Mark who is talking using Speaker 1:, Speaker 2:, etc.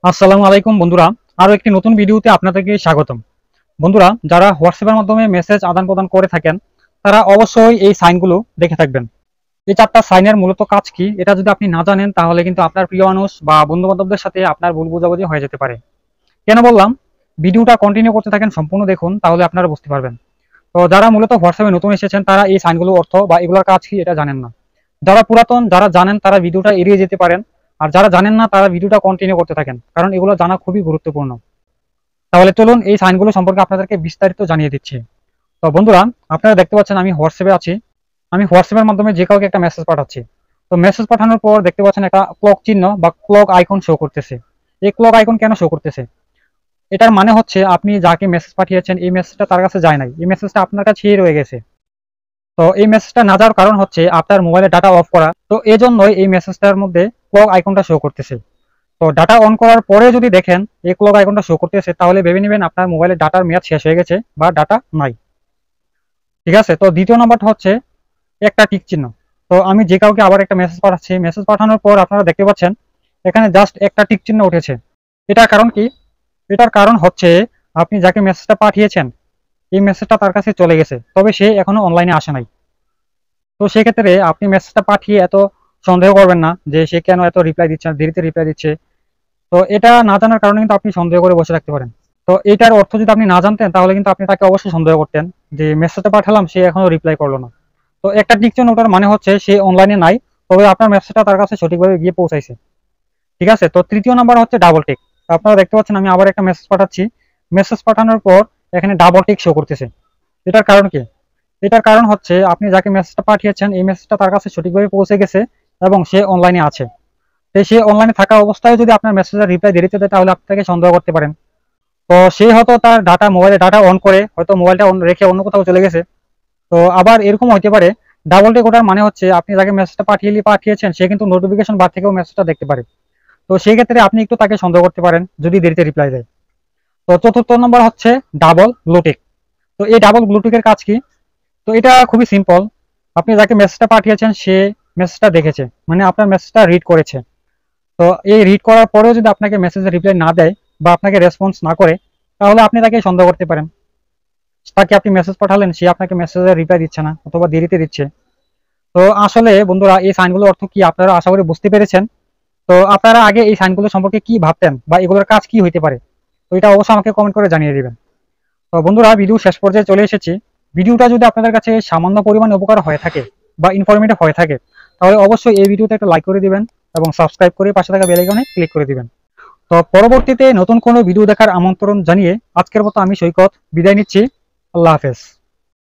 Speaker 1: আসসালামু আলাইকুম বন্ধুরা, আরো একটি নতুন ভিডিওতে আপনাদেরকে স্বাগতম। বন্ধুরা, যারা হোয়াটসঅ্যাপের মাধ্যমে মেসেজ আদান প্রদান করে থাকেন তারা অবশ্যই এই সাইনগুলো দেখে থাকবেন। এই চারটা সাইনের মূলত কাজ কি এটা যদি আপনি না জানেন তাহলে কিন্তু আপনার প্রিয় মানুষ বা বন্ধু বান্ধবদের সাথে আপনার ভুল বোঝাবুঝি হয়ে যেতে পারে। কেন বললাম, ভিডিওটা কন্টিনিউ করতে থাকেন, সম্পূর্ণ দেখুন, তাহলে আপনারা বুঝতে পারবেন। তো যারা মূলত হোয়াটসঅ্যাপে নতুন এসেছেন তারা এই সাইনগুলোর অর্থ বা এগুলোর কাজ কি এটা জানেন না। যারা পুরাতন, যারা জানেন তারা ভিডিওটা এড়িয়ে যেতে পারেন। আর যারা জানেন না তারা ভিডিওটা কন্টিনিউ করতে থাকেন, কারণ এগুলো জানা খুবই গুরুত্বপূর্ণ। তাহলে চলুন এই সাইনগুলো সম্পর্কে আপনাদেরকে বিস্তারিত জানিয়ে দিচ্ছি। তো বন্ধুরা, আপনারা দেখতে পাচ্ছেন আমি হোয়াটসঅ্যাপে আছি। আমি হোয়াটসঅ্যাপের মাধ্যমে যে কাউকে একটা মেসেজ পাঠাচ্ছি। তো মেসেজ পাঠানোর পর দেখতে পাচ্ছেন একটা ক্লক চিহ্ন বা ক্লক আইকন শো করতেছে। এই ক্লক আইকন কেন শো করতেছে? এটার মানে হচ্ছে আপনি যাকে মেসেজ পাঠিয়েছেন এই মেসেজটা তার কাছে যায় নাই, এই মেসেজটা আপনার কাছেই রয়ে গেছে। তো এই মেসেজটা না যাওয়ার কারণ হচ্ছে আপনার মোবাইলে ডাটা অফ করা, তো এই জন্যই এই মেসেজটার মধ্যে ক্লক আইকনটা শো করতেছে। তো ডাটা অন করার পরে যদি দেখেন এই ক্লক আইকনটা শো করতেছে, তাহলে ভেবে নেবেন আপনার মোবাইলে ডাটার মেয়াদ শেষ হয়ে গেছে বা ডাটা নাই। ঠিক আছে, তো দ্বিতীয় নাম্বারটা হচ্ছে একটা টিক চিহ্ন। তো আমি যে কাউকে আবার একটা মেসেজ পাঠাচ্ছি, মেসেজ পাঠানোর পর আপনারা দেখতে পাচ্ছেন এখানে জাস্ট একটা টিক চিহ্ন উঠেছে। এটার কারণ কি? এটার কারণ হচ্ছে আপনি যাকে মেসেজটা পাঠিয়েছেন এই মেসেজটা তার কাছে চলে গেছে, তবে সে এখনো অনলাইনে আসে নাই। তো সেক্ষেত্রে আপনি মেসেজটা পাঠিয়ে এত সন্দেহ করবেন না যে সে কেন এত রিপ্লাই দিচ্ছে না, দেরিতে রিপ্লাই দিচ্ছে। তো এটা না জানার কারণে কিন্তু আপনি সন্দেহ করে বসে থাকতে পারেন। তো এটার অর্থ যদি আপনি না জানতেন তাহলে কিন্তু আপনি তাকে অবশ্যই সন্দেহ করতেন যে মেসেজটা পাঠালাম, সে এখনো রিপ্লাই করলো না। তো একটা ডিকশন ওটার মানে হচ্ছে সে অনলাইনে নাই, তবে আপনার মেসেজটা তার কাছে সঠিকভাবে গিয়ে পৌঁছাইছে। ঠিক আছে, তো তৃতীয় নাম্বার হচ্ছে ডাবল টিক। আপনারা দেখতে পাচ্ছেন আমি আবার একটা মেসেজ পাঠাচ্ছি, মেসেজ পাঠানোর পর এখানে ডাবল টিক শো করতেছে। এটার কারণ কি? এটার কারণ হচ্ছে আপনি যাকে মেসেজটা পাঠিয়েছেন এই মেসেজটা তার কাছে সঠিকভাবে পৌঁছে গেছে এবং সে অনলাইনে আছে। সে অনলাইনে থাকা অবস্থায় যদি আপনার মেসেজের রিপ্লাই দেরিতে দেয় তাহলে আপনি তাকে সন্দেহ করতে পারেন। তো সে হয়তো তার মোবাইলে ডাটা অন করে হয়তো মোবাইলটা রেখে অন্য কোথাও চলে গেছে। তো আবার এরকম হতে পারে ডাবল টিক ওঠার মানে হচ্ছে আপনি যাকে মেসেজটা পাঠিয়েছেন সে কিন্তু নোটিফিকেশন বার থেকেও মেসেজটা দেখতে পারে। তো সেই ক্ষেত্রে আপনি একটু তাকে সন্দেহ করতে পারেন যদি দেরিতে রিপ্লাই দেয়। তো চতুর্থ নম্বর হচ্ছে ডাবল ব্লুটিক। তো এই ডাবল ব্লুটিকের কাজ কি? তো এটা খুবই সিম্পল। আপনি যাকে মেসেজটা পাঠিয়েছেন সে মেসেজটা দেখেছে, মানে আপনার মেসেজটা রিড করেছে। তো এই রিড করার পরেও যদি আপনাকে মেসেজের রিপ্লাই না দেয় বা আপনাকে রেসপন্স না করে, তাহলে আপনি তাকে সন্দেহ করতে পারেন। তাকে আপনি মেসেজ পাঠালেন, সে আপনাকে মেসেজের রিপ্লাই দিচ্ছে না অথবা দেরিতে দিচ্ছে। তো আসলে বন্ধুরা এই সাইনগুলোর অর্থ কি আপনারা আশা করি বুঝতে পেরেছেন। তো আপনারা আগে এই সাইনগুলো সম্পর্কে কি ভাবতেন বা এগুলোর কাজ কি হইতে পারে, তো এটা অবশ্যই আমাকে কমেন্ট করে জানিয়ে দিবেন। তো বন্ধুরা, ভিডিও শেষ পর্যায়ে চলে এসেছি। ভিডিওটা যদি আপনাদের কাছে সামান্য পরিমাণে উপকার হয়ে থাকে বা ইনফরমেটিভ হয়ে থাকে, তাহলে অবশ্যই এই ভিডিওতে একটা লাইক করে দিবেন এবং সাবস্ক্রাইব করে পাশে থাকা বেল আইকনে ক্লিক করে দিবেন। তো পরবর্তীতে নতুন কোনো ভিডিও দেখার আমন্ত্রণ জানিয়ে আজকের মতো আমি সৈকত বিদায় নিচ্ছি। আল্লাহ হাফেজ।